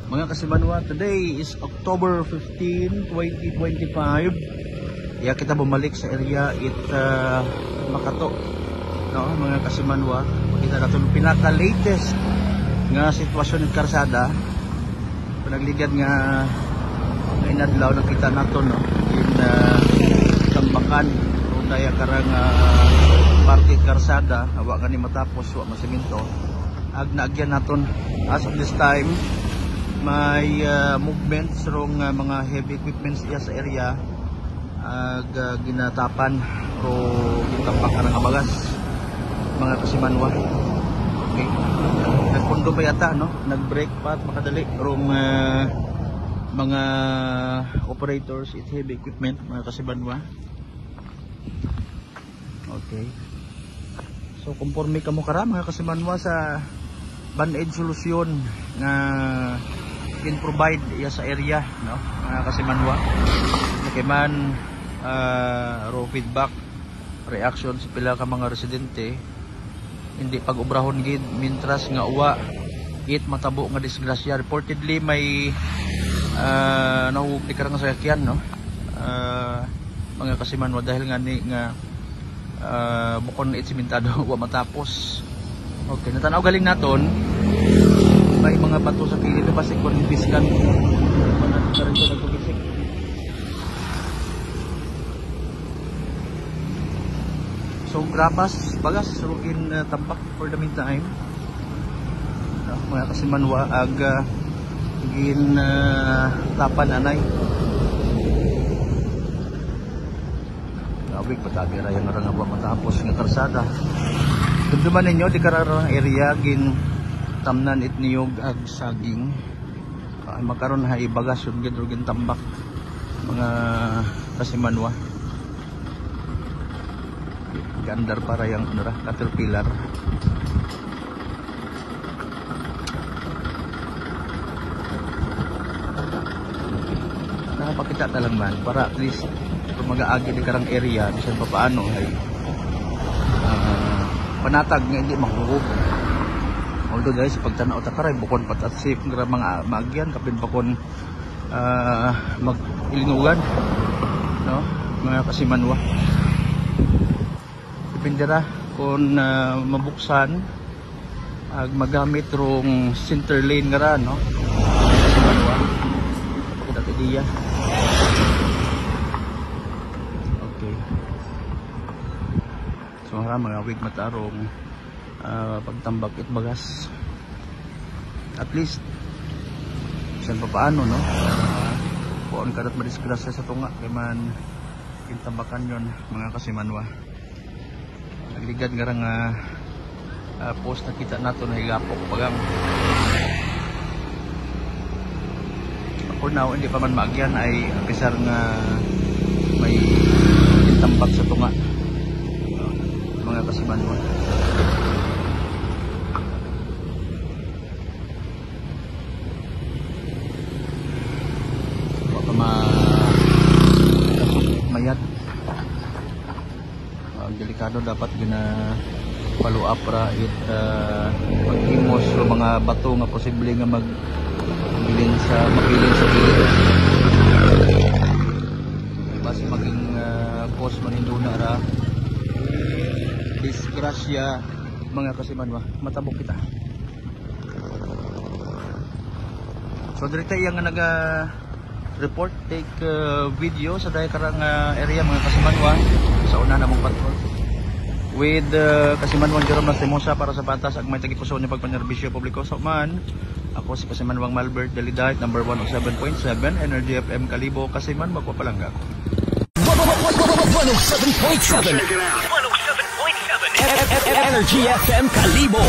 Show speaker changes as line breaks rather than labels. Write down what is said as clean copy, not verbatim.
Mga kasimanwa, today is October 15, 2025. Kaya kita bumalik sa area Makato. No, mga kasimanwa, makita natin ang pinaka-latest nga sitwasyon ng karsada. Panagligan nga inadlaw nakita natin no, in Tambakan. Kung daya karang party karsada, hawa ka ni matapos, wa masiminto. Ag naagyan natin as of this time. May movements rong mga heavy equipments iya sa area ag ginatapan o gitapakan ng abagas mga kasimanwa. Okay. Nagpundo pa yata no, nag-break pa at makadali rong mga operators it heavy equipment mga kasimanwa. Okay. So conforme kamo kara mga kasimanwa sa band-aid solusyon na provide iya sa area no mga kasimanwa. Okay man raw feedback reaction sa pila ka mga residente hindi pag-obrahon gid mintras nga uwa it matabo nga disgrasya. Reportedly may nahuhuli ka nga sakyan no mga kasimanwa dahil nga ni nga bukon it simentado wa matapos. Okay, natanaw galing naton may mga bato sa kilid na basig kung biskan manatikaran ko nagpabisik. So grapas bagas ruin tambak for the meantime mga kasimanwa ag gin tapan anay gawig patagera yung nga matapos ng karsada. Dumduman ninyo di kararang area gin tamnan it niyog ag saging makaron ha ibagas yung gin tambak mga kasimanwa gandar para yung caterpillar. Nakapakita talang man para at least kung mag-aagi di karang area bisan pa paano ay panatag nga hindi makuhog. Although guys pagtanaw ta karay bukon pat at safe nga mga maagyan kapin pa kon mag-ilingugan no mga kasimanwa. Dependera kung mabuksan ag magamit rong center lane nga ra no kasimanwa kita tidiya. Okay. So mga wig matarong pagtambak it bagas at least saan pa paano no kuon kadat madisgrasya sa tunga kay man intambakan yon mga kasimanwa. Nagligad nga nga post na kita nato na higapok pagang for now hindi pa man maagyan ay apisar nga may intambak sa tunga mga kasimanwa. Mayat delikado dapat gina follow up ra it maghimos o mga bato nga posible nga magbilin sa gilid base maging post maninduna ra disgrasya mga kasimanwa matabok kita. So direkta yang naga report take video sa dahil karang area mga kasimanwa sa una namong patrol with kasimanwang Jerome Lastimosa para sa patas ag may tagipuso ni pagpanerbisyo publiko sa man. Ako si Kasimanwang Malbert Deliday number 107.7 Energy FM Kalibo Kasiman Magpapalangga
107.7 Energy FM Kalibo.